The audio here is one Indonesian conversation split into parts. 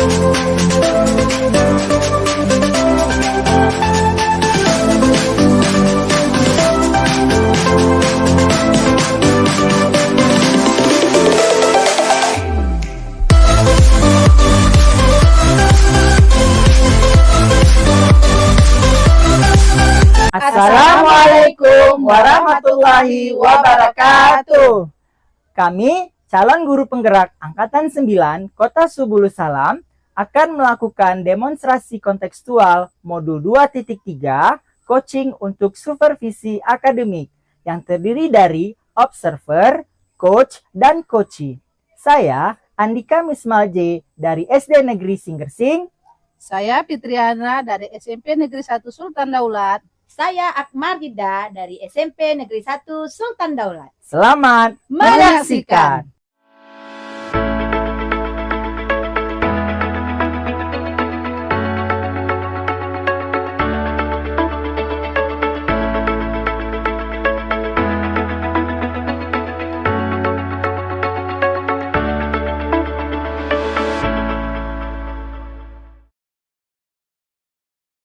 Assalamualaikum warahmatullahi wabarakatuh. Kami, calon guru penggerak Angkatan 9 Kota Subulus Salam, akan melakukan demonstrasi kontekstual modul 2.3 coaching untuk supervisi akademik yang terdiri dari observer, coach, dan coachee. Saya, Andika Mismal J dari SD Negeri Singgersing. Saya Fitriana dari SMP Negeri 1 Sultan Daulat. Saya Akmar Hida dari SMP Negeri 1 Sultan Daulat. Selamat menyaksikan.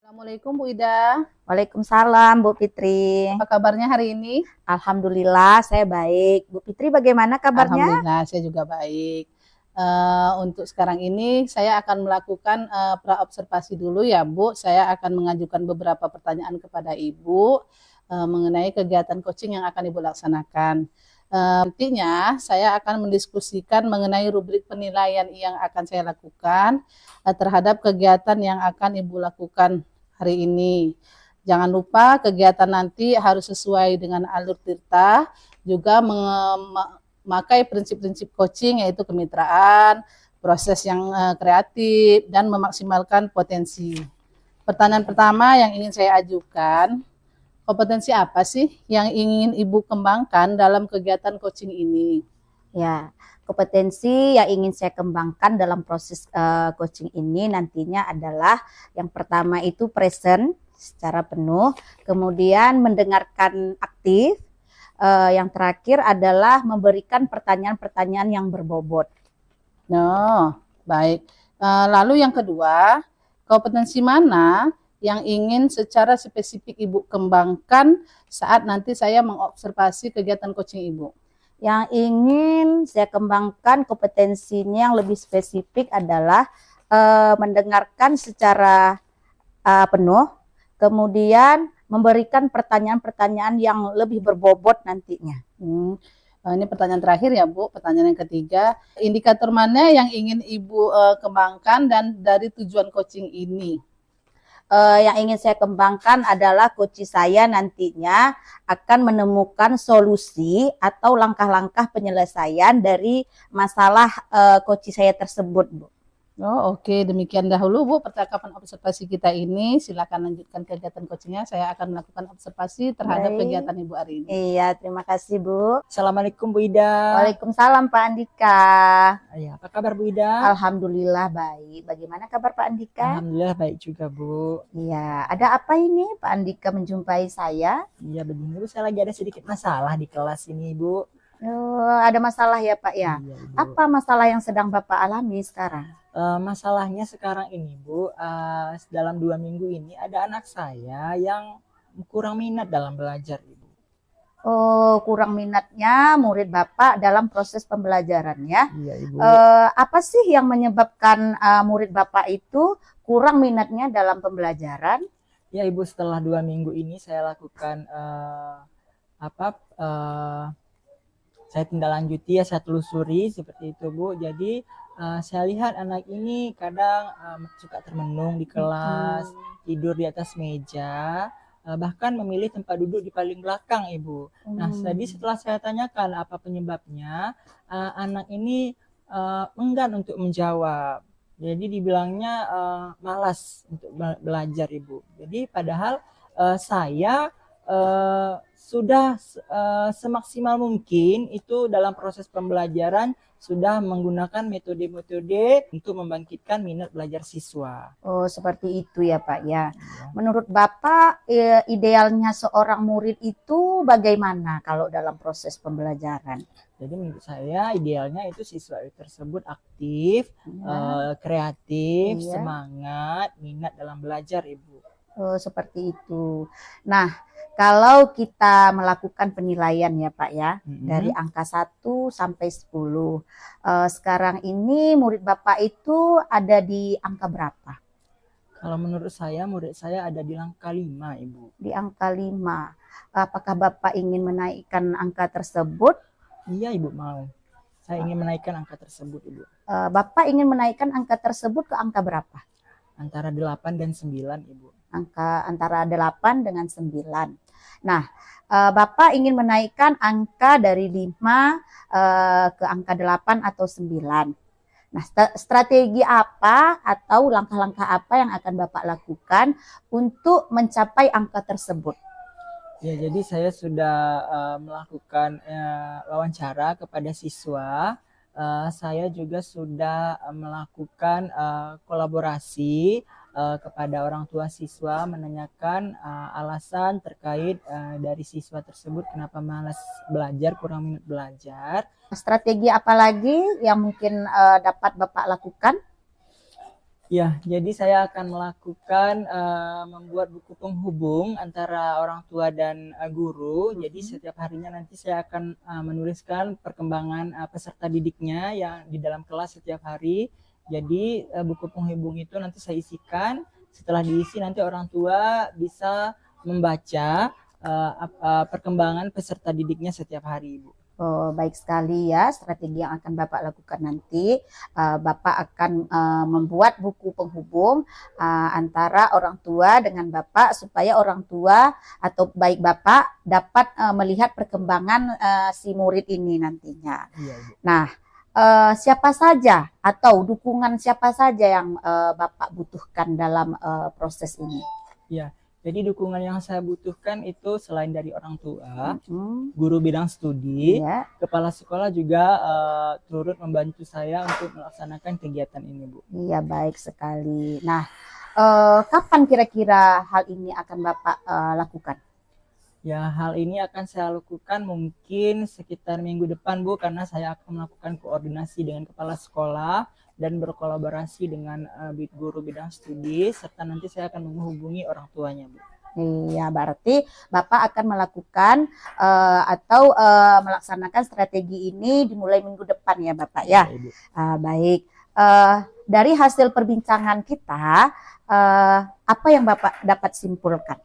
Assalamualaikum Bu Ida. Waalaikumsalam Bu Fitri. Apa kabarnya hari ini? Alhamdulillah saya baik. Bu Fitri bagaimana kabarnya? Alhamdulillah saya juga baik. Untuk sekarang ini saya akan melakukan praobservasi dulu ya Bu. Saya akan mengajukan beberapa pertanyaan kepada Ibu mengenai kegiatan coaching yang akan Ibu laksanakan. Nantinya saya akan mendiskusikan mengenai rubrik penilaian yang akan saya lakukan terhadap kegiatan yang akan Ibu lakukan hari ini. Jangan lupa kegiatan nanti harus sesuai dengan alur tirta, juga memakai prinsip-prinsip coaching yaitu kemitraan, proses yang kreatif, dan memaksimalkan potensi. Pertanyaan pertama yang ingin saya ajukan, kompetensi apa sih yang ingin Ibu kembangkan dalam kegiatan coaching ini? Ya, kompetensi yang ingin saya kembangkan dalam proses coaching ini nantinya adalah yang pertama itu present secara penuh, kemudian mendengarkan aktif, yang terakhir adalah memberikan pertanyaan-pertanyaan yang berbobot. No, baik. Lalu yang kedua, kompetensi mana yang ingin secara spesifik Ibu kembangkan saat nanti saya mengobservasi kegiatan coaching Ibu? Yang ingin saya kembangkan kompetensinya yang lebih spesifik adalah mendengarkan secara penuh, kemudian memberikan pertanyaan-pertanyaan yang lebih berbobot nantinya. Ini pertanyaan terakhir ya Bu, pertanyaan yang ketiga. Indikator mana yang ingin Ibu kembangkan dan dari tujuan coaching ini? Yang ingin saya kembangkan adalah coach saya nantinya akan menemukan solusi atau langkah-langkah penyelesaian dari masalah coach saya tersebut, Bu. Oh, oke. Demikian dahulu Bu percakapan observasi kita ini. Silakan lanjutkan kegiatan coachingnya. Saya akan melakukan observasi terhadap kegiatan Ibu hari ini. Iya, terima kasih Bu. Assalamualaikum Bu Ida. Waalaikumsalam Pak Andika. Ya, apa kabar Bu Ida? Alhamdulillah baik. Bagaimana kabar Pak Andika? Alhamdulillah baik juga Bu. Iya, ada apa ini Pak Andika menjumpai saya? Iya begini Bu, saya lagi ada sedikit masalah di kelas ini Bu. Ada masalah ya Pak ya? Iya, Bu. Apa masalah yang sedang Bapak alami sekarang? Masalahnya sekarang ini Bu, dalam 2 minggu ini ada anak saya yang kurang minat dalam belajar Ibu. Oh, kurang minatnya murid Bapak dalam proses pembelajaran ya? Iya Ibu. Apa sih yang menyebabkan murid Bapak itu kurang minatnya dalam pembelajaran? Ya Ibu, setelah 2 minggu ini saya lakukan saya tindak lanjuti ya, saya telusuri seperti itu Bu. Jadi saya lihat anak ini kadang suka termenung di kelas, tidur di atas meja, bahkan memilih tempat duduk di paling belakang Ibu. Nah, tadi setelah saya tanyakan apa penyebabnya, anak ini enggan untuk menjawab. Jadi dibilangnya malas untuk belajar Ibu. Jadi padahal saya sudah semaksimal mungkin itu dalam proses pembelajaran sudah menggunakan metode-metode untuk membangkitkan minat belajar siswa. Oh, seperti itu ya Pak ya. Ya. Menurut Bapak, idealnya seorang murid itu bagaimana kalau dalam proses pembelajaran? Jadi menurut saya idealnya itu siswa tersebut aktif, Ya. kreatif, Iya. semangat, minat dalam belajar, Ibu. Oh, seperti itu. Nah, kalau kita melakukan penilaian ya Pak ya, dari angka 1 sampai 10. Sekarang ini murid Bapak itu ada di angka berapa? Kalau menurut saya, murid saya ada di angka 5, Ibu. Di angka 5. Apakah Bapak ingin menaikkan angka tersebut? Iya, Ibu mau. Saya ingin menaikkan angka tersebut, Ibu. Bapak ingin menaikkan angka tersebut ke angka berapa? Antara 8 dan 9, Ibu. Angka antara 8 dengan 9. Nah, Bapak ingin menaikkan angka dari 5 ke angka 8 atau 9. Nah, strategi apa atau langkah-langkah apa yang akan Bapak lakukan untuk mencapai angka tersebut? Ya, jadi saya sudah melakukan wawancara kepada siswa. Saya juga sudah melakukan kolaborasi kepada orang tua siswa, menanyakan alasan terkait dari siswa tersebut kenapa malas belajar, kurang minat belajar. Strategi apa lagi yang mungkin dapat Bapak lakukan? Ya, jadi saya akan melakukan membuat buku penghubung antara orang tua dan guru. Jadi setiap harinya nanti saya akan menuliskan perkembangan peserta didiknya yang di dalam kelas setiap hari. Jadi buku penghubung itu nanti saya isikan. Setelah diisi nanti orang tua bisa membaca perkembangan peserta didiknya setiap hari, Ibu. Oh, baik sekali ya strategi yang akan Bapak lakukan nanti. Bapak akan membuat buku penghubung antara orang tua dengan Bapak supaya orang tua atau baik Bapak dapat melihat perkembangan si murid ini nantinya. Iya, Ibu. Nah, siapa saja atau dukungan siapa saja yang Bapak butuhkan dalam proses ini? Ya, jadi dukungan yang saya butuhkan itu selain dari orang tua, Hmm, guru bidang studi, ya. kepala sekolah juga turut membantu saya untuk melaksanakan kegiatan ini, Bu. Iya, baik sekali. Nah, kapan kira-kira hal ini akan Bapak lakukan? Ya, hal ini akan saya lakukan mungkin sekitar minggu depan, Bu, karena saya akan melakukan koordinasi dengan kepala sekolah dan berkolaborasi dengan guru bidang studi, serta nanti saya akan menghubungi orang tuanya, Bu. Iya, berarti Bapak akan melakukan atau melaksanakan strategi ini dimulai minggu depan ya Bapak ya. Ibu. Baik, dari hasil perbincangan kita, apa yang Bapak dapat simpulkan?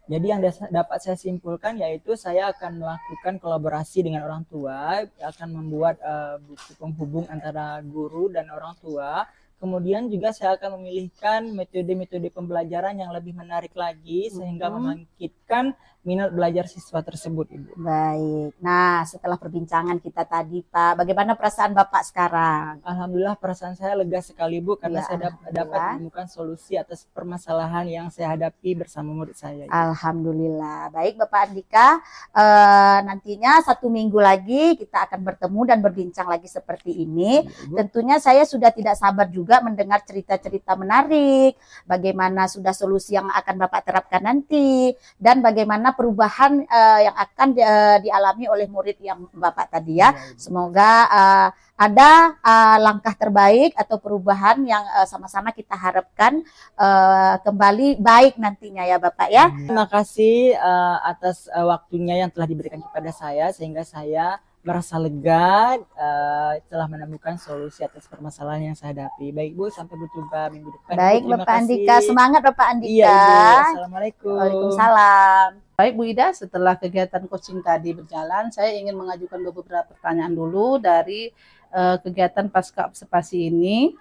Jadi yang dapat saya simpulkan yaitu saya akan melakukan kolaborasi dengan orang tua, akan membuat buku penghubung antara guru dan orang tua. Kemudian juga saya akan memilihkan metode-metode pembelajaran yang lebih menarik lagi sehingga membangkitkan minat belajar siswa tersebut, Ibu. Baik, nah setelah perbincangan kita tadi Pak, bagaimana perasaan Bapak sekarang? Alhamdulillah perasaan saya lega sekali, Bu, karena Ya, saya dapat menemukan solusi atas permasalahan yang saya hadapi bersama murid saya, Ibu. Alhamdulillah. Baik Bapak Andika, nantinya 1 minggu lagi kita akan bertemu dan berbincang lagi seperti ini. Ibu. Tentunya saya sudah tidak sabar juga mendengar cerita-cerita menarik, bagaimana sudah solusi yang akan Bapak terapkan nanti, dan bagaimana perubahan yang akan dialami oleh murid yang Bapak tadi ya. Iya, Ibu. Semoga ada langkah terbaik atau perubahan yang sama-sama kita harapkan kembali baik nantinya ya Bapak ya. Terima kasih atas waktunya yang telah diberikan kepada saya sehingga saya merasa lega telah menemukan solusi atas permasalahan yang saya hadapi. Baik, Bu, sampai berjumpa minggu depan. Baik Bu, terima Bapak Andika, kasih. semangat Bapak Andika. Iya, Ibu. Assalamualaikum. Waalaikumsalam. Baik Bu Ida, setelah kegiatan coaching tadi berjalan, saya ingin mengajukan beberapa pertanyaan dulu dari kegiatan pasca observasi ini.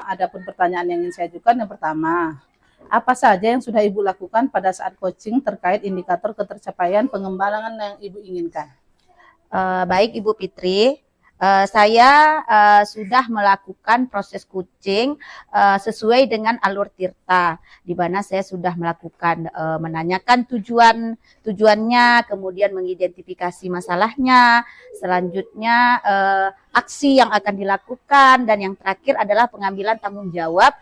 Adapun pertanyaan yang ingin saya ajukan, yang pertama, apa saja yang sudah Ibu lakukan pada saat coaching terkait indikator ketercapaian pengembangan yang Ibu inginkan? Baik Ibu Fitri, Saya sudah melakukan proses coaching sesuai dengan alur Tirta, di mana saya sudah melakukan menanyakan tujuannya, kemudian mengidentifikasi masalahnya, selanjutnya aksi yang akan dilakukan, dan yang terakhir adalah pengambilan tanggung jawab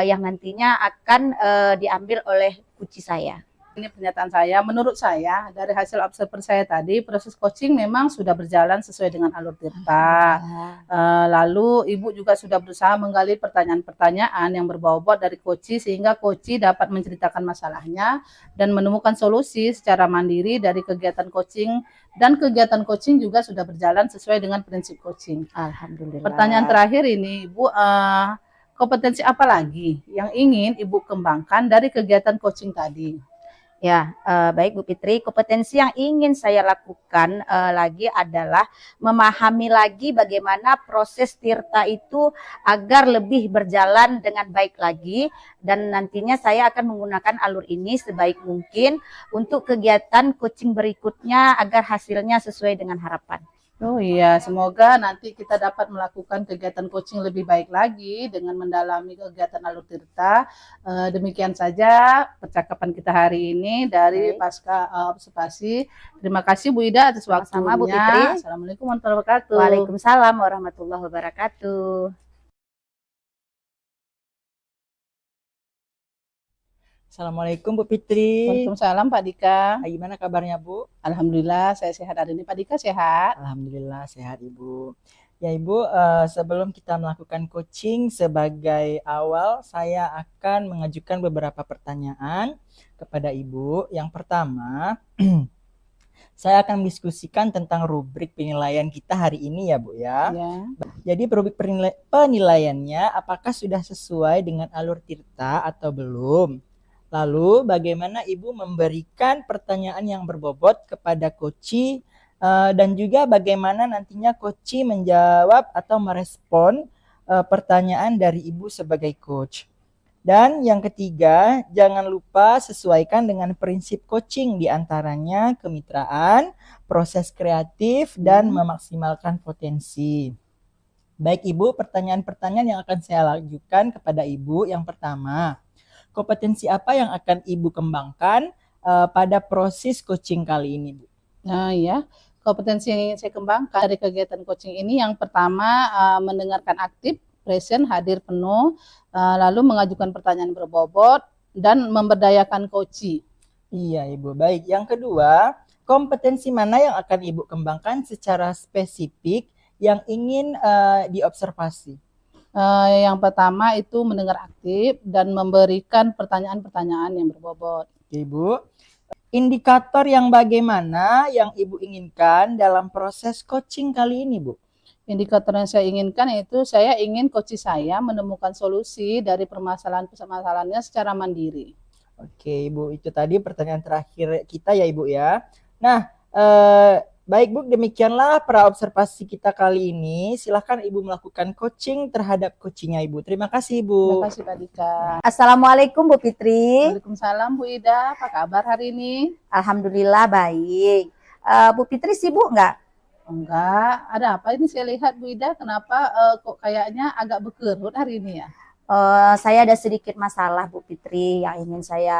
yang nantinya akan diambil oleh coach saya. Ini pernyataan saya, menurut saya dari hasil observer saya tadi, proses coaching memang sudah berjalan sesuai dengan alur Tirta. Lalu Ibu juga sudah berusaha menggali pertanyaan-pertanyaan yang berbobot dari coach, sehingga coach dapat menceritakan masalahnya dan menemukan solusi secara mandiri dari kegiatan coaching, dan kegiatan coaching juga sudah berjalan sesuai dengan prinsip coaching. Alhamdulillah. Pertanyaan terakhir ini, Ibu, kompetensi apa lagi yang ingin Ibu kembangkan dari kegiatan coaching tadi? Ya, baik Bu Fitri, kompetensi yang ingin saya lakukan lagi adalah memahami lagi bagaimana proses Tirta itu agar lebih berjalan dengan baik lagi, dan nantinya saya akan menggunakan alur ini sebaik mungkin untuk kegiatan coaching berikutnya agar hasilnya sesuai dengan harapan. Oh iya, semoga nanti kita dapat melakukan kegiatan coaching lebih baik lagi dengan mendalami kegiatan alur Tirta. Demikian saja percakapan kita hari ini dari Pasca Observasi. Terima kasih Bu Ida atas waktunya. Sama-sama, Bu Fitri. Assalamualaikum warahmatullahi wabarakatuh. Waalaikumsalam warahmatullahi wabarakatuh. Assalamualaikum Bu Fitri. Waalaikumsalam Pak Dika. Gimana kabarnya Bu? Alhamdulillah saya sehat hari ini. Pak Dika sehat? Alhamdulillah sehat Ibu. Ya Ibu, sebelum kita melakukan coaching sebagai awal, saya akan mengajukan beberapa pertanyaan kepada Ibu. Yang pertama, saya akan mendiskusikan tentang rubrik penilaian kita hari ini ya Bu ya. Ya. Jadi rubrik penilaiannya apakah sudah sesuai dengan alur Tirta atau belum? Lalu bagaimana Ibu memberikan pertanyaan yang berbobot kepada coach, dan juga bagaimana nantinya coach menjawab atau merespon pertanyaan dari Ibu sebagai coach. Dan yang ketiga, jangan lupa sesuaikan dengan prinsip coaching, diantaranya kemitraan, proses kreatif, dan memaksimalkan potensi. Baik Ibu, pertanyaan-pertanyaan yang akan saya ajukan kepada Ibu. Yang pertama, kompetensi apa yang akan Ibu kembangkan pada proses coaching kali ini, Bu? Nah ya, kompetensi yang ingin saya kembangkan dari kegiatan coaching ini, yang pertama mendengarkan aktif, present, hadir penuh, lalu mengajukan pertanyaan berbobot, dan memberdayakan coach. Iya Ibu, baik. Yang kedua, kompetensi mana yang akan Ibu kembangkan secara spesifik yang ingin diobservasi? Yang pertama itu mendengar aktif dan memberikan pertanyaan-pertanyaan yang berbobot. Ibu, indikator yang bagaimana yang Ibu inginkan dalam proses coaching kali ini, Bu? Indikator yang saya inginkan yaitu saya ingin coach saya menemukan solusi dari permasalahan-permasalahannya secara mandiri. Oke Ibu, itu tadi pertanyaan terakhir kita ya Ibu ya. Nah, baik Bu, demikianlah praobservasi kita kali ini. Silahkan Ibu melakukan coaching terhadap coachingnya Ibu. Terima kasih Ibu. Terima kasih Pak Dika. Assalamualaikum Bu Fitri. Waalaikumsalam Bu Ida, apa kabar hari ini? Alhamdulillah baik. Bu Fitri sibuk nggak? Enggak, ada apa ini saya lihat Bu Ida, kenapa kok kayaknya agak berkerut hari ini ya? Saya ada sedikit masalah Bu Fitri yang ingin saya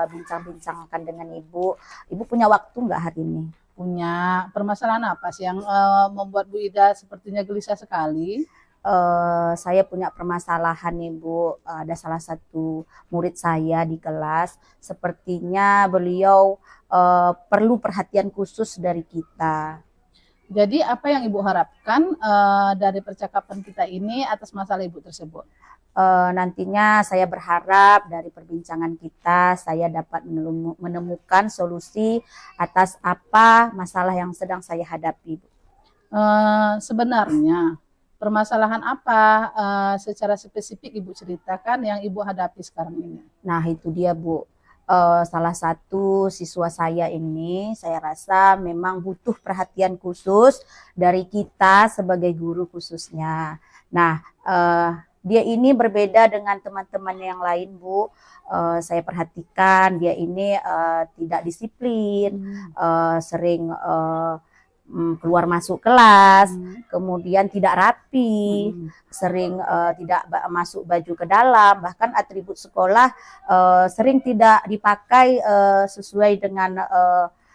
bincang-bincangkan dengan Ibu. Ibu punya waktu nggak hari ini? Punya. Permasalahan apa sih yang membuat Bu Ida sepertinya gelisah sekali? Saya punya permasalahan nih Bu. Ada salah satu murid saya di kelas, sepertinya beliau perlu perhatian khusus dari kita. Jadi apa yang Ibu harapkan dari percakapan kita ini atas masalah Ibu tersebut? Nantinya saya berharap dari perbincangan kita saya dapat menemukan solusi atas apa masalah yang sedang saya hadapi. Sebenarnya permasalahan apa secara spesifik Ibu ceritakan yang Ibu hadapi sekarang ini? Nah itu dia Bu, salah satu siswa saya ini saya rasa memang butuh perhatian khusus dari kita sebagai guru khususnya. Nah dia ini berbeda dengan teman-teman yang lain Bu. Saya perhatikan dia ini tidak disiplin, sering keluar masuk kelas, kemudian tidak rapi, sering tidak masuk baju ke dalam, bahkan atribut sekolah sering tidak dipakai sesuai dengan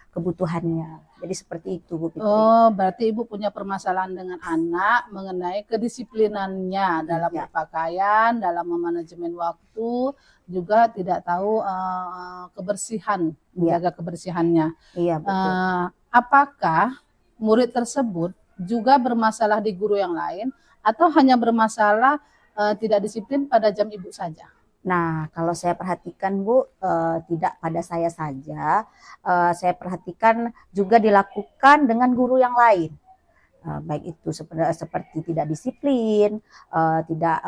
kebutuhannya. Jadi seperti itu, Bu Fitri. Oh, berarti Ibu punya permasalahan dengan anak mengenai kedisiplinannya dalam berpakaian, dalam memanajemen waktu, juga tidak tahu kebersihan, menjaga kebersihannya. Iya, betul. Apakah murid tersebut juga bermasalah di guru yang lain atau hanya bermasalah tidak disiplin pada jam Ibu saja? Nah, kalau saya perhatikan, Bu, tidak pada saya saja, saya perhatikan juga dilakukan dengan guru yang lain. Baik itu seperti tidak disiplin, tidak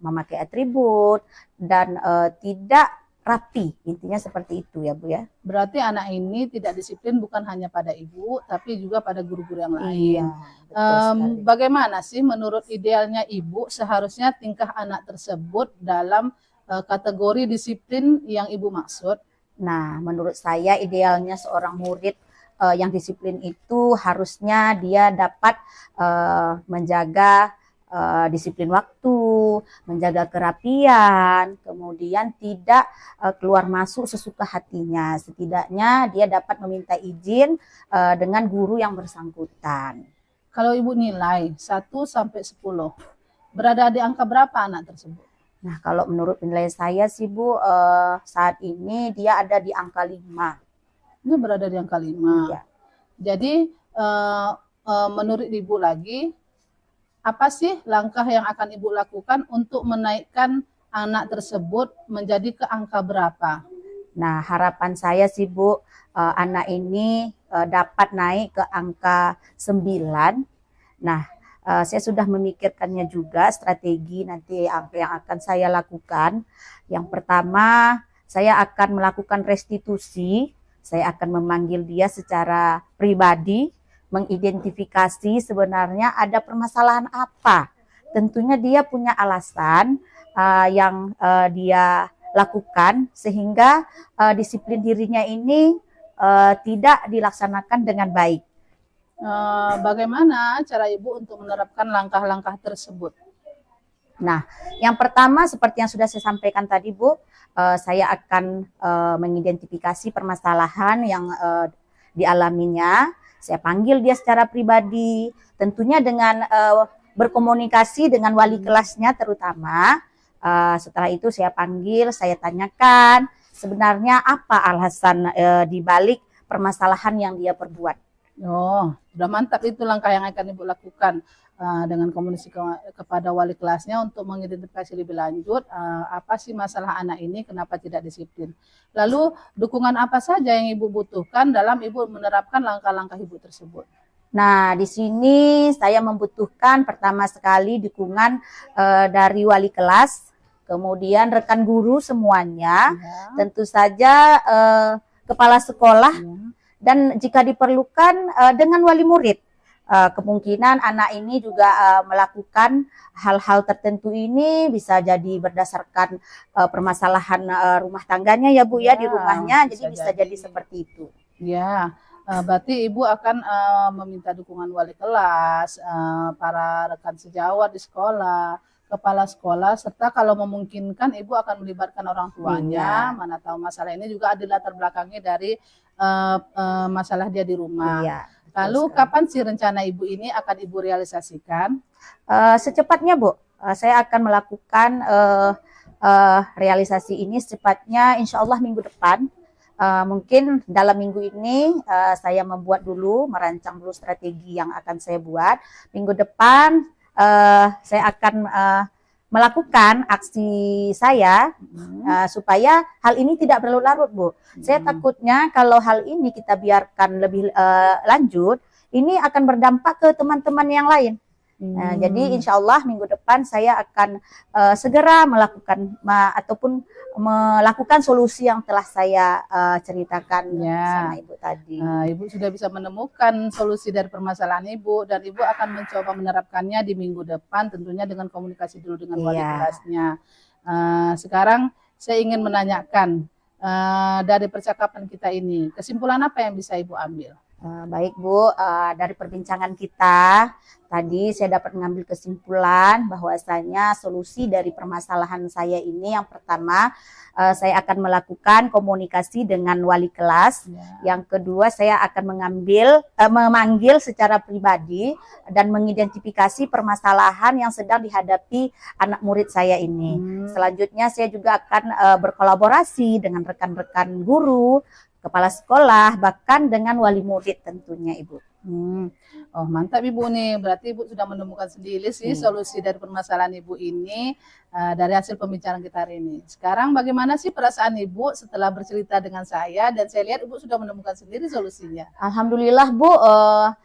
memakai atribut, dan tidak rapi. Intinya seperti itu ya, Bu ya. Berarti anak ini tidak disiplin bukan hanya pada Ibu, tapi juga pada guru-guru yang lain. Iya, betul sekali. Bagaimana sih menurut idealnya Ibu seharusnya tingkah anak tersebut dalam kategori disiplin yang Ibu maksud? Nah, menurut saya idealnya seorang murid yang disiplin itu harusnya dia dapat menjaga disiplin waktu, menjaga kerapian, kemudian tidak keluar masuk sesuka hatinya. Setidaknya dia dapat meminta izin dengan guru yang bersangkutan. Kalau Ibu nilai 1 sampai 10, berada di angka berapa anak tersebut? Nah, kalau menurut penilaian saya sih, Bu, saat ini dia ada di angka 5. Ini berada di angka 5. Iya. Jadi menurut Ibu lagi, apa sih langkah yang akan Ibu lakukan untuk menaikkan anak tersebut menjadi ke angka berapa? Nah, harapan saya sih, Bu, anak ini dapat naik ke angka 9. Nah, saya sudah memikirkannya juga strategi nanti yang akan saya lakukan. Yang pertama, saya akan melakukan restitusi. Saya akan memanggil dia secara pribadi, mengidentifikasi sebenarnya ada permasalahan apa. Tentunya dia punya alasan yang dia lakukan sehingga disiplin dirinya ini tidak dilaksanakan dengan baik. Bagaimana cara Ibu untuk menerapkan langkah-langkah tersebut? Nah, yang pertama seperti yang sudah saya sampaikan tadi, Bu, saya akan mengidentifikasi permasalahan yang dialaminya. Saya panggil dia secara pribadi, tentunya dengan berkomunikasi dengan wali kelasnya terutama. Setelah itu saya panggil, saya tanyakan sebenarnya apa alasan dibalik permasalahan yang dia perbuat. Oh, sudah mantap itu langkah yang akan Ibu lakukan dengan komunikasi kepada wali kelasnya untuk mengidentifikasi lebih lanjut apa sih masalah anak ini, kenapa tidak disiplin. Lalu dukungan apa saja yang Ibu butuhkan dalam Ibu menerapkan langkah-langkah Ibu tersebut? Nah, di sini saya membutuhkan pertama sekali dukungan dari wali kelas, kemudian rekan guru semuanya, tentu saja kepala sekolah, dan jika diperlukan dengan wali murid. Kemungkinan anak ini juga melakukan hal-hal tertentu ini bisa jadi berdasarkan permasalahan rumah tangganya ya, Bu, ya, di rumahnya, jadi bisa jadi seperti itu. Ya, berarti Ibu akan meminta dukungan wali kelas, para rekan sejawat di sekolah, kepala sekolah, serta kalau memungkinkan Ibu akan melibatkan orang tuanya. Mana tahu masalah ini juga ada latar belakangnya dari masalah dia di rumah. Iya, lalu kapan sih rencana Ibu ini akan Ibu realisasikan? Secepatnya, Bu. Saya akan melakukan realisasi ini secepatnya, insya Allah minggu depan. Mungkin dalam minggu ini saya membuat dulu, merancang dulu strategi yang akan saya buat. Minggu depan saya akan melakukan aksi saya supaya hal ini tidak berlarut-larut, Bu. Saya takutnya kalau hal ini kita biarkan lebih lanjut, ini akan berdampak ke teman-teman yang lain. Jadi insya Allah minggu depan saya akan segera melakukan ataupun melakukan solusi yang telah saya ceritakan sama Ibu tadi. Ibu sudah bisa menemukan solusi dari permasalahan Ibu, dan Ibu akan mencoba menerapkannya di minggu depan, tentunya dengan komunikasi dulu dengan wali kelasnya. Sekarang saya ingin menanyakan dari percakapan kita ini, kesimpulan apa yang bisa Ibu ambil? Baik Bu, dari perbincangan kita tadi saya dapat mengambil kesimpulan bahwasanya solusi dari permasalahan saya ini yang pertama saya akan melakukan komunikasi dengan wali kelas. Ya. Yang kedua saya akan memanggil secara pribadi dan mengidentifikasi permasalahan yang sedang dihadapi anak murid saya ini. Selanjutnya saya juga akan berkolaborasi dengan rekan-rekan guru, kepala sekolah, bahkan dengan wali murid tentunya Ibu. Oh mantap Ibu nih, berarti Ibu sudah menemukan sendiri sih solusi dari permasalahan Ibu ini dari hasil pembicaraan kita hari ini. Sekarang bagaimana sih perasaan Ibu setelah bercerita dengan saya dan saya lihat Ibu sudah menemukan sendiri solusinya. Alhamdulillah Bu,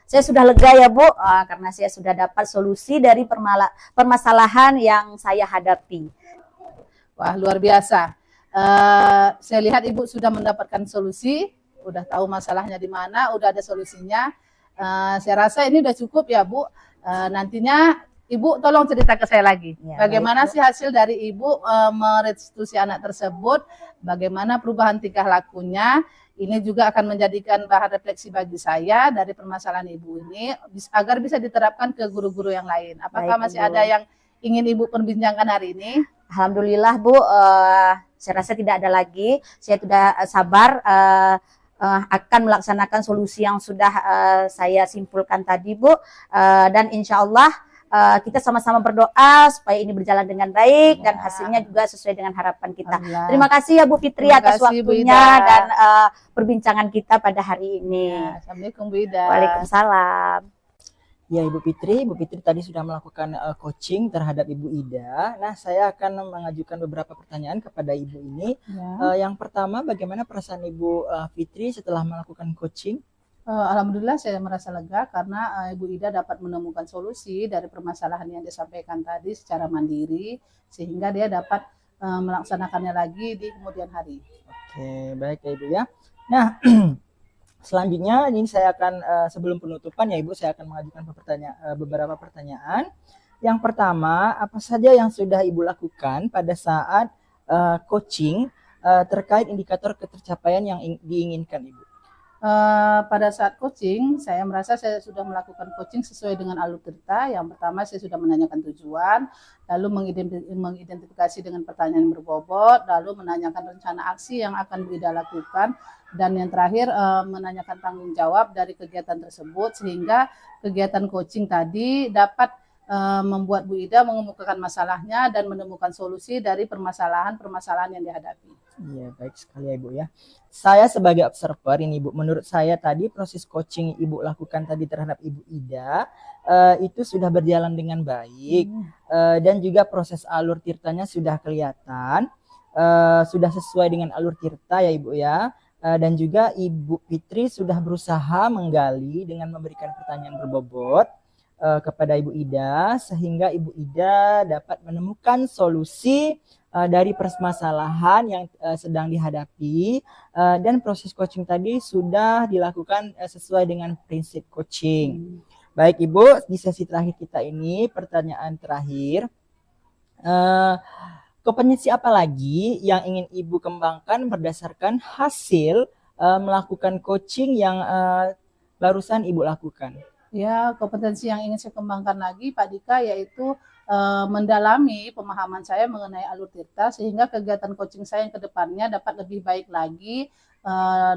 saya sudah lega ya Bu, karena saya sudah dapat solusi dari permasalahan yang saya hadapi. Wah luar biasa. Saya lihat Ibu sudah mendapatkan solusi, udah tahu masalahnya di mana, udah ada solusinya. Saya rasa ini udah cukup ya Bu. Nantinya Ibu tolong cerita ke saya lagi. Ya, bagaimana baik, sih hasil dari Ibu merestitusi anak tersebut? Bagaimana perubahan tingkah lakunya? Ini juga akan menjadikan bahan refleksi bagi saya dari permasalahan Ibu ini agar bisa diterapkan ke guru-guru yang lain. Apakah Baik, masih Ibu. ada yang ingin Ibu perbincangkan hari ini? Alhamdulillah Bu, saya rasa tidak ada lagi. Saya sudah sabar akan melaksanakan solusi yang sudah saya simpulkan tadi Bu, dan insya Allah kita sama-sama berdoa supaya ini berjalan dengan baik dan hasilnya juga sesuai dengan harapan kita. Terima kasih ya Bu Fitri Terima atas kasih, Bu waktunya Ida. dan perbincangan kita pada hari ini. Ya, Assalamualaikum Bu Ida. Waalaikumsalam. Ya Ibu Fitri tadi sudah melakukan coaching terhadap Ibu Ida. Nah, saya akan mengajukan beberapa pertanyaan kepada Ibu ini. Ya. Yang pertama, bagaimana perasaan Ibu Fitri setelah melakukan coaching? Alhamdulillah saya merasa lega karena Ibu Ida dapat menemukan solusi dari permasalahan yang disampaikan tadi secara mandiri sehingga dia dapat melaksanakannya lagi di kemudian hari. Oke, baik ya Ibu ya. Nah, selanjutnya ini saya akan sebelum penutupan ya Ibu, saya akan mengajukan beberapa pertanyaan. Yang pertama, apa saja yang sudah Ibu lakukan pada saat coaching terkait indikator ketercapaian yang diinginkan Ibu? Pada saat coaching, saya merasa saya sudah melakukan coaching sesuai dengan alur cerita. Yang pertama, saya sudah menanyakan tujuan, lalu mengidentifikasi dengan pertanyaan berbobot, lalu menanyakan rencana aksi yang akan Bu Ida lakukan, dan yang terakhir menanyakan tanggung jawab dari kegiatan tersebut, sehingga kegiatan coaching tadi dapat membuat Bu Ida mengemukakan masalahnya dan menemukan solusi dari permasalahan-permasalahan yang dihadapi. Iya, baik sekali ya Ibu ya. Saya sebagai observer ini Ibu, menurut saya tadi proses coaching Ibu lakukan tadi terhadap Ibu Ida itu sudah berjalan dengan baik dan juga proses alur tirtanya sudah kelihatan, sudah sesuai dengan alur tirta ya Ibu ya. Dan juga Ibu Fitri sudah berusaha menggali dengan memberikan pertanyaan berbobot kepada Ibu Ida sehingga Ibu Ida dapat menemukan solusi dari permasalahan yang sedang dihadapi dan proses coaching tadi sudah dilakukan sesuai dengan prinsip coaching. Baik Ibu, di sesi terakhir kita ini pertanyaan terakhir, kompetensi apa lagi yang ingin Ibu kembangkan berdasarkan hasil melakukan coaching yang barusan Ibu lakukan? Ya, kompetensi yang ingin saya kembangkan lagi Pak Dika yaitu mendalami pemahaman saya mengenai alur tirta sehingga kegiatan coaching saya yang kedepannya dapat lebih baik lagi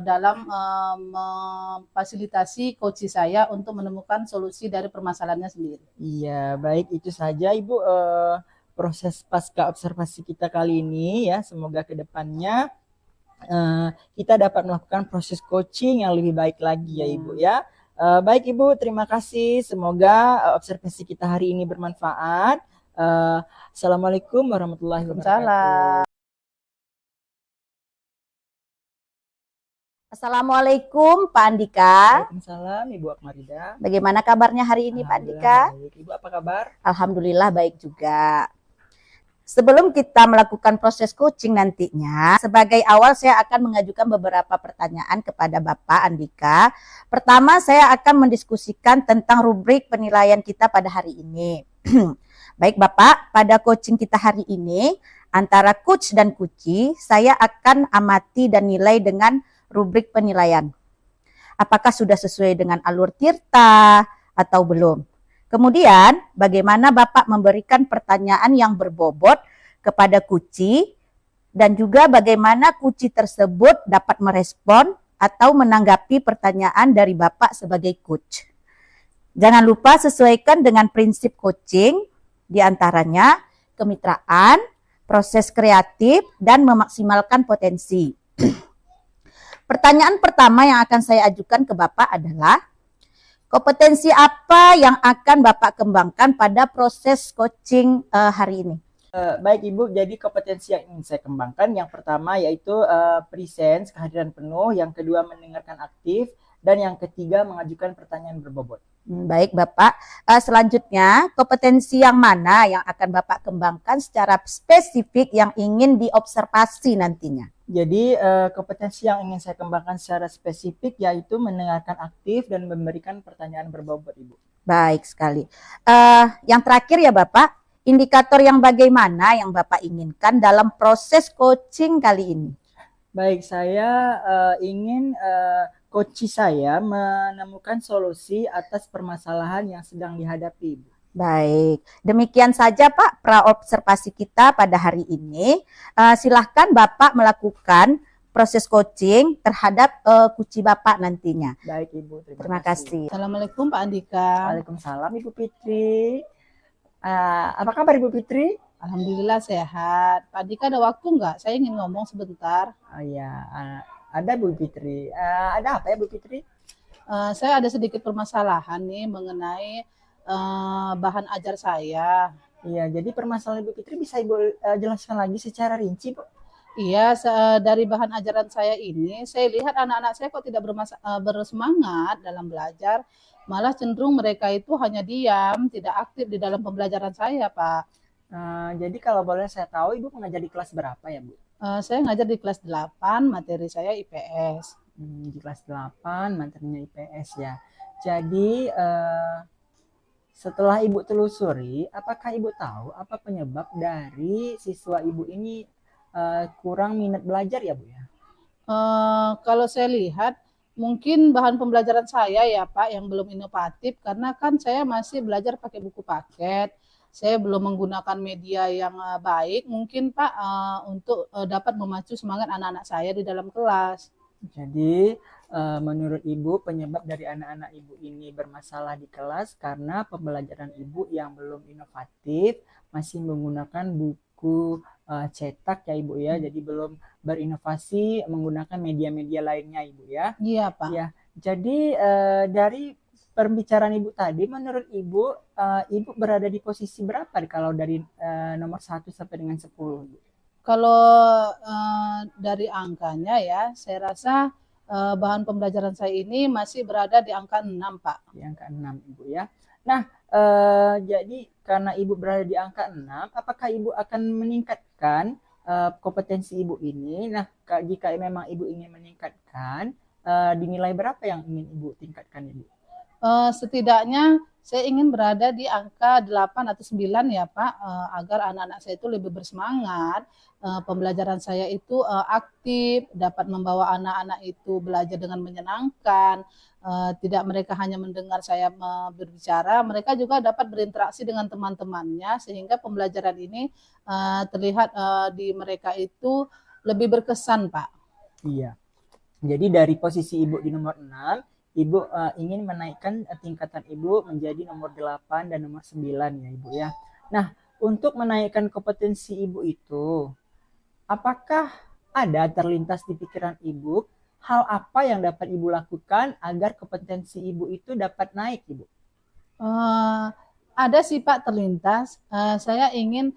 dalam memfasilitasi coach saya untuk menemukan solusi dari permasalahannya sendiri. Iya, baik itu saja Ibu proses pasca observasi kita kali ini ya. Semoga kedepannya kita dapat melakukan proses coaching yang lebih baik lagi ya Ibu ya. Baik Ibu, terima kasih. Semoga observasi kita hari ini bermanfaat. Assalamualaikum warahmatullahi wabarakatuh. Assalamualaikum Pak Andika. Waalaikumsalam Ibu Akmarida. Bagaimana kabarnya hari ini Pak Andika? Baik. Ibu apa kabar? Alhamdulillah baik juga. Sebelum kita melakukan proses coaching nantinya, sebagai awal saya akan mengajukan beberapa pertanyaan kepada Bapak Andika. Pertama, saya akan mendiskusikan tentang rubrik penilaian kita pada hari ini. Baik Bapak, pada coaching kita hari ini, antara coach dan coachee, saya akan amati dan nilai dengan rubrik penilaian. Apakah sudah sesuai dengan alur Tirta atau belum? Kemudian, bagaimana Bapak memberikan pertanyaan yang berbobot kepada Kuci dan juga bagaimana Kuci tersebut dapat merespon atau menanggapi pertanyaan dari Bapak sebagai coach. Jangan lupa sesuaikan dengan prinsip coaching, diantaranya kemitraan, proses kreatif, dan memaksimalkan potensi. Pertanyaan pertama yang akan saya ajukan ke Bapak adalah, kompetensi apa yang akan Bapak kembangkan pada proses coaching hari ini? Baik Ibu, jadi kompetensi yang ingin saya kembangkan yang pertama yaitu presence, kehadiran penuh, yang kedua mendengarkan aktif, dan yang ketiga mengajukan pertanyaan berbobot. Baik Bapak, selanjutnya kompetensi yang mana yang akan Bapak kembangkan secara spesifik yang ingin diobservasi nantinya? Jadi kompetensi yang ingin saya kembangkan secara spesifik yaitu mendengarkan aktif dan memberikan pertanyaan berbobot Ibu. Baik sekali. Yang terakhir ya Bapak, indikator yang bagaimana yang Bapak inginkan dalam proses coaching kali ini? Baik, saya ingin coach saya menemukan solusi atas permasalahan yang sedang dihadapi, Ibu. Baik, demikian saja Pak praobservasi kita pada hari ini. Silahkan Bapak melakukan proses coaching terhadap kuci Bapak nantinya. Baik Ibu, Terima kasih. Assalamualaikum Pak Andika. Waalaikumsalam Ibu Fitri. Apa kabar Ibu Fitri? Alhamdulillah sehat. Pak Andika ada waktu nggak? Saya ingin ngomong sebentar. Oh iya, ada Bu Fitri. Ada apa ya Bu Fitri? Saya ada sedikit permasalahan nih mengenai bahan ajar saya. Iya, jadi permasalahan Ibu Fitri bisa Ibu jelaskan lagi secara rinci, Bu? Iya, dari bahan ajaran saya ini, saya lihat anak-anak saya kok tidak bersemangat dalam belajar, malah cenderung mereka itu hanya diam, tidak aktif di dalam pembelajaran saya, Pak. Jadi kalau boleh saya tahu Ibu mengajar di kelas berapa ya, Bu? Saya ngajar di kelas 8, materi saya IPS. Di kelas 8, materinya IPS ya. Jadi setelah Ibu telusuri, apakah Ibu tahu apa penyebab dari siswa Ibu ini kurang minat belajar ya, Bu ya? Kalau saya lihat, mungkin bahan pembelajaran saya ya Pak yang belum inovatif, karena kan saya masih belajar pakai buku paket. Saya belum menggunakan media yang baik, mungkin Pak untuk dapat memacu semangat anak-anak saya di dalam kelas. Jadi menurut Ibu penyebab dari anak-anak Ibu ini bermasalah di kelas karena pembelajaran Ibu yang belum inovatif, masih menggunakan buku cetak ya Ibu ya, jadi belum berinovasi menggunakan media-media lainnya Ibu ya. Iya Pak. Ya, jadi dari pembicaraan Ibu tadi, menurut Ibu, Ibu berada di posisi berapa kalau dari nomor 1 sampai dengan 10? Bu? Kalau dari angkanya ya, saya rasa bahan pembelajaran saya ini masih berada di angka 6, Pak. Di angka 6, Ibu ya. Nah, jadi karena Ibu berada di angka 6, apakah Ibu akan meningkatkan kompetensi Ibu ini? Nah, jika memang Ibu ingin meningkatkan, dinilai berapa yang ingin Ibu tingkatkan, Ibu? Setidaknya saya ingin berada di angka 8 atau 9 ya Pak, agar anak-anak saya itu lebih bersemangat, pembelajaran saya itu aktif, dapat membawa anak-anak itu belajar dengan menyenangkan, tidak mereka hanya mendengar saya berbicara, mereka juga dapat berinteraksi dengan teman-temannya, sehingga pembelajaran ini terlihat di mereka itu lebih berkesan Pak. Iya, jadi dari posisi Ibu di nomor 6, Ibu ingin menaikkan tingkatan Ibu menjadi nomor 8 dan nomor 9 ya Ibu ya. Nah, untuk menaikkan kompetensi Ibu itu, apakah ada terlintas di pikiran Ibu hal apa yang dapat Ibu lakukan agar kompetensi Ibu itu dapat naik Ibu? Ada sih Pak terlintas, saya ingin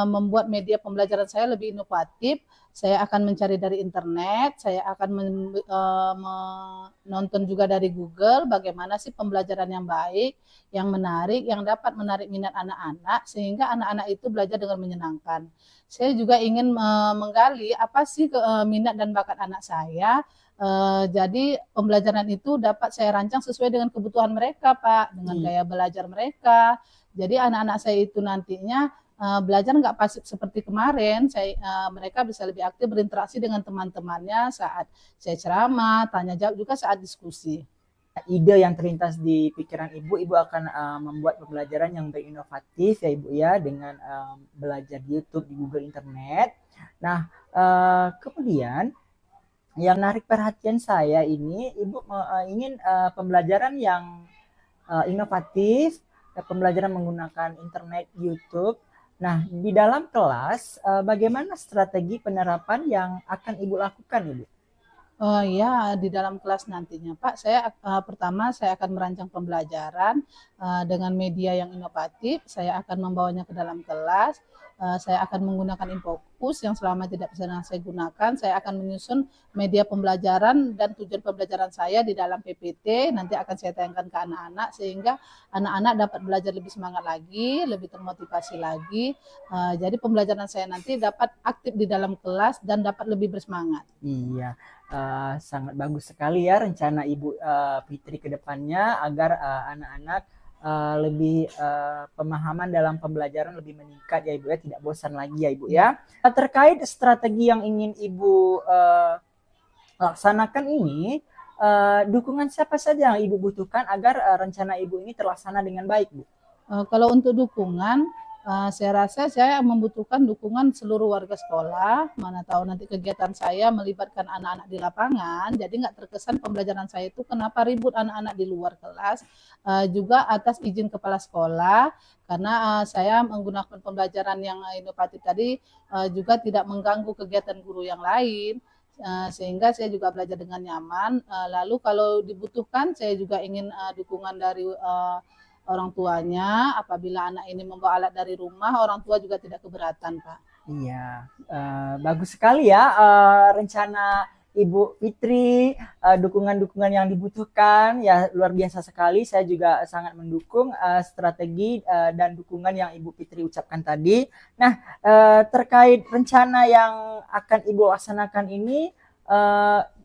membuat media pembelajaran saya lebih inovatif. Saya akan mencari dari internet, saya akan menonton juga dari Google bagaimana sih pembelajaran yang baik, yang menarik, yang dapat menarik minat anak-anak sehingga anak-anak itu belajar dengan menyenangkan. Saya juga ingin menggali apa sih minat dan bakat anak saya. Jadi pembelajaran itu dapat saya rancang sesuai dengan kebutuhan mereka, Pak, dengan gaya belajar mereka. Jadi anak-anak saya itu nantinya belajar nggak pasif seperti kemarin. Mereka bisa lebih aktif berinteraksi dengan teman-temannya saat saya ceramah, tanya jawab juga saat diskusi. Ide yang terlintas di pikiran ibu akan membuat pembelajaran yang berinovatif ya ibu ya, dengan belajar di YouTube, di Google Internet. Nah, kemudian yang menarik perhatian saya ini, ibu ingin pembelajaran yang inovatif, pembelajaran menggunakan internet, YouTube. Nah, di dalam kelas, bagaimana strategi penerapan yang akan ibu lakukan, ibu? Oh iya, di dalam kelas nantinya Pak, pertama saya akan merancang pembelajaran dengan media yang inovatif. Saya akan membawanya ke dalam kelas. Saya akan menggunakan Infocus yang selama tidak pernah saya gunakan. Saya akan menyusun media pembelajaran dan tujuan pembelajaran saya di dalam PPT. Nanti akan saya tayangkan ke anak-anak sehingga anak-anak dapat belajar lebih semangat lagi, lebih termotivasi lagi. Jadi pembelajaran saya nanti dapat aktif di dalam kelas dan dapat lebih bersemangat. Iya, sangat bagus sekali ya rencana Ibu Fitri ke depannya agar anak-anak lebih pemahaman dalam pembelajaran lebih meningkat ya Ibu ya, tidak bosan lagi ya Ibu ya. Terkait strategi yang ingin Ibu laksanakan ini, dukungan siapa saja yang Ibu butuhkan agar rencana Ibu ini terlaksana dengan baik, Bu? Kalau untuk dukungan, saya rasa saya membutuhkan dukungan seluruh warga sekolah. Mana tahu nanti kegiatan saya melibatkan anak-anak di lapangan, jadi nggak terkesan pembelajaran saya itu kenapa ribut anak-anak di luar kelas. Juga atas izin kepala sekolah, karena saya menggunakan pembelajaran yang inovatif tadi juga tidak mengganggu kegiatan guru yang lain. Sehingga saya juga belajar dengan nyaman. Lalu kalau dibutuhkan, saya juga ingin dukungan dari orang tuanya. Apabila anak ini membawa alat dari rumah, orang tua juga tidak keberatan, Pak. Iya, bagus sekali ya rencana Ibu Fitri, dukungan-dukungan yang dibutuhkan ya luar biasa sekali. Saya juga sangat mendukung strategi dan dukungan yang Ibu Fitri ucapkan tadi. Nah, terkait rencana yang akan Ibu laksanakan ini,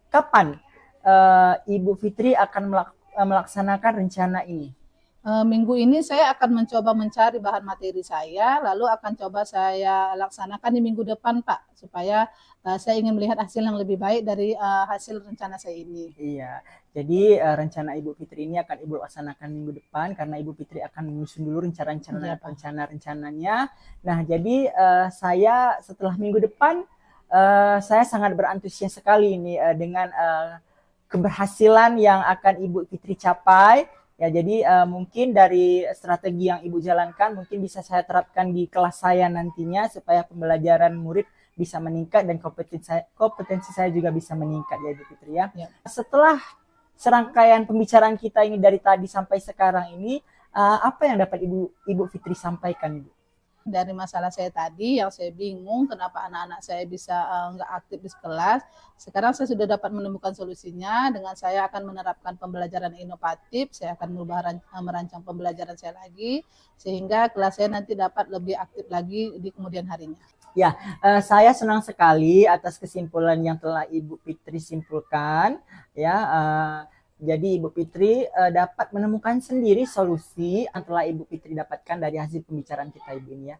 kapan Ibu Fitri akan melaksanakan rencana ini? Minggu ini saya akan mencoba mencari bahan materi saya, lalu akan coba saya laksanakan di minggu depan, Pak, supaya saya ingin melihat hasil yang lebih baik dari hasil rencana saya ini. Iya, jadi rencana Ibu Fitri ini akan Ibu laksanakan minggu depan karena Ibu Fitri akan menyusun dulu rencana-rencananya. Nah, jadi saya setelah minggu depan saya sangat berantusias sekali ini dengan keberhasilan yang akan Ibu Fitri capai. Ya, jadi mungkin dari strategi yang Ibu jalankan mungkin bisa saya terapkan di kelas saya nantinya supaya pembelajaran murid bisa meningkat dan kompetensi saya juga bisa meningkat ya Ibu Fitri ya. Ya. Setelah serangkaian pembicaraan kita ini dari tadi sampai sekarang ini, apa yang dapat Ibu Fitri sampaikan, Ibu? Dari masalah saya tadi yang saya bingung kenapa anak-anak saya bisa nggak aktif di kelas, sekarang saya sudah dapat menemukan solusinya. Dengan saya akan menerapkan pembelajaran inovatif, saya akan merancang pembelajaran saya lagi sehingga kelas saya nanti dapat lebih aktif lagi di kemudian harinya. Ya, saya senang sekali atas kesimpulan yang telah Ibu Fitri simpulkan ya. Jadi Ibu Fitri dapat menemukan sendiri solusi yang telah Ibu Fitri dapatkan dari hasil pembicaraan kita Ibu ini ya.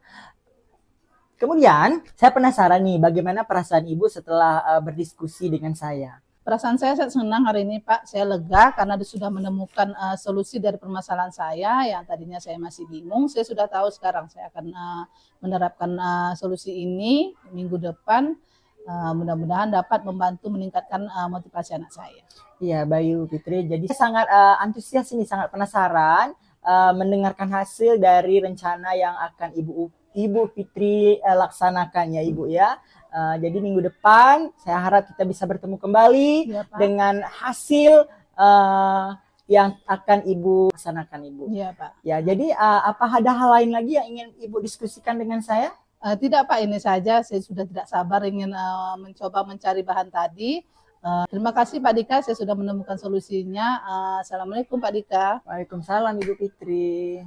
Kemudian saya penasaran nih bagaimana perasaan Ibu setelah berdiskusi dengan saya. Perasaan saya senang hari ini Pak, saya lega karena sudah menemukan solusi dari permasalahan saya yang tadinya saya masih bingung. Saya sudah tahu sekarang saya akan menerapkan solusi ini minggu depan. Mudah-mudahan dapat membantu meningkatkan motivasi anak saya. Iya, Bayu Fitri. Jadi sangat antusias ini, sangat penasaran mendengarkan hasil dari rencana yang akan Ibu Fitri laksanakan ya Ibu ya. Jadi minggu depan saya harap kita bisa bertemu kembali ya, dengan hasil yang akan Ibu laksanakan Ibu. Iya Pak. Ya, jadi apa ada hal lain lagi yang ingin Ibu diskusikan dengan saya? Tidak Pak, ini saja. Saya sudah tidak sabar ingin mencoba mencari bahan tadi. Terima kasih Pak Dika, saya sudah menemukan solusinya. Assalamualaikum Pak Dika. Waalaikumsalam Ibu Fitri.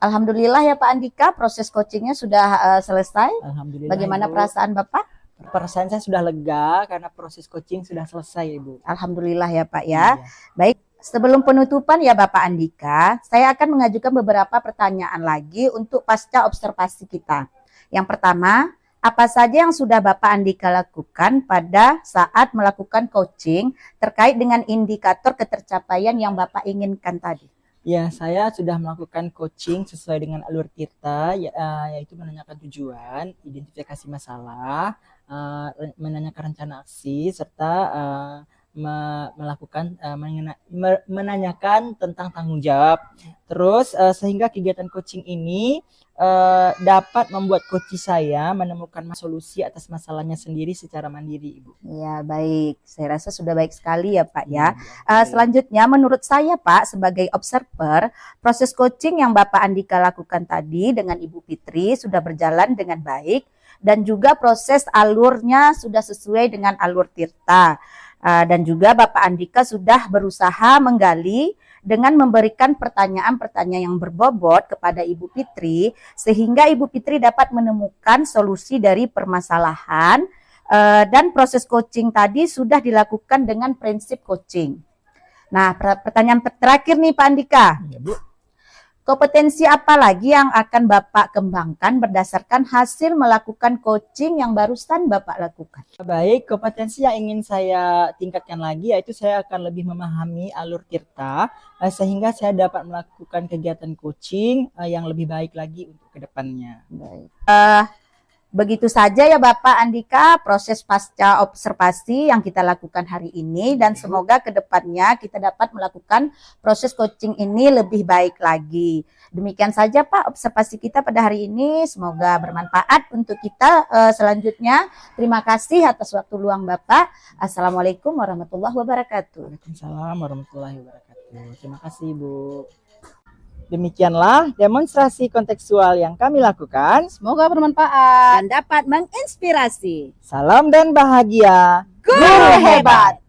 Alhamdulillah ya Pak Andika, proses coachingnya sudah selesai. Alhamdulillah. Bagaimana Ibu. perasaan Bapak? Perasaan saya sudah lega karena proses coaching sudah selesai Ibu. Alhamdulillah ya Pak ya. Iya. Baik, Sebelum penutupan ya Bapak Andika, saya akan mengajukan beberapa pertanyaan lagi untuk pasca observasi kita. Yang pertama, apa saja yang sudah Bapak Andika lakukan pada saat melakukan coaching terkait dengan indikator ketercapaian yang Bapak inginkan tadi? Ya, saya sudah melakukan coaching sesuai dengan alur Tirta, yaitu menanyakan tujuan, identifikasi masalah, menanyakan rencana aksi, serta menanyakan tentang tanggung jawab. Terus sehingga kegiatan coaching ini dapat membuat coach saya menemukan solusi atas masalahnya sendiri secara mandiri, Ibu. Ya, baik. Saya rasa sudah baik sekali ya, Pak ya. Ya. Selanjutnya, menurut saya, Pak, sebagai observer, proses coaching yang Bapak Andika lakukan tadi dengan Ibu Fitri sudah berjalan dengan baik dan juga proses alurnya sudah sesuai dengan alur Tirta. Dan juga Bapak Andika sudah berusaha menggali dengan memberikan pertanyaan-pertanyaan yang berbobot kepada Ibu Fitri sehingga Ibu Fitri dapat menemukan solusi dari permasalahan dan proses coaching tadi sudah dilakukan dengan prinsip coaching. Nah, pertanyaan terakhir nih Pak Andika. Ya, Bu. Kompetensi apa lagi yang akan Bapak kembangkan berdasarkan hasil melakukan coaching yang barusan Bapak lakukan? Baik, kompetensi yang ingin saya tingkatkan lagi yaitu saya akan lebih memahami alur Tirta sehingga saya dapat melakukan kegiatan coaching yang lebih baik lagi untuk kedepannya. Baik. Begitu saja ya Bapak Andika proses pasca observasi yang kita lakukan hari ini dan semoga kedepannya kita dapat melakukan proses coaching ini lebih baik lagi. Demikian saja Pak observasi kita pada hari ini, semoga bermanfaat untuk kita selanjutnya. Terima kasih atas waktu luang Bapak. Assalamualaikum warahmatullahi wabarakatuh. Waalaikumsalam warahmatullahi wabarakatuh. Terima kasih Bu. Demikianlah demonstrasi kontekstual yang kami lakukan. Semoga bermanfaat. Dan dapat menginspirasi. Salam dan bahagia. Guru hebat!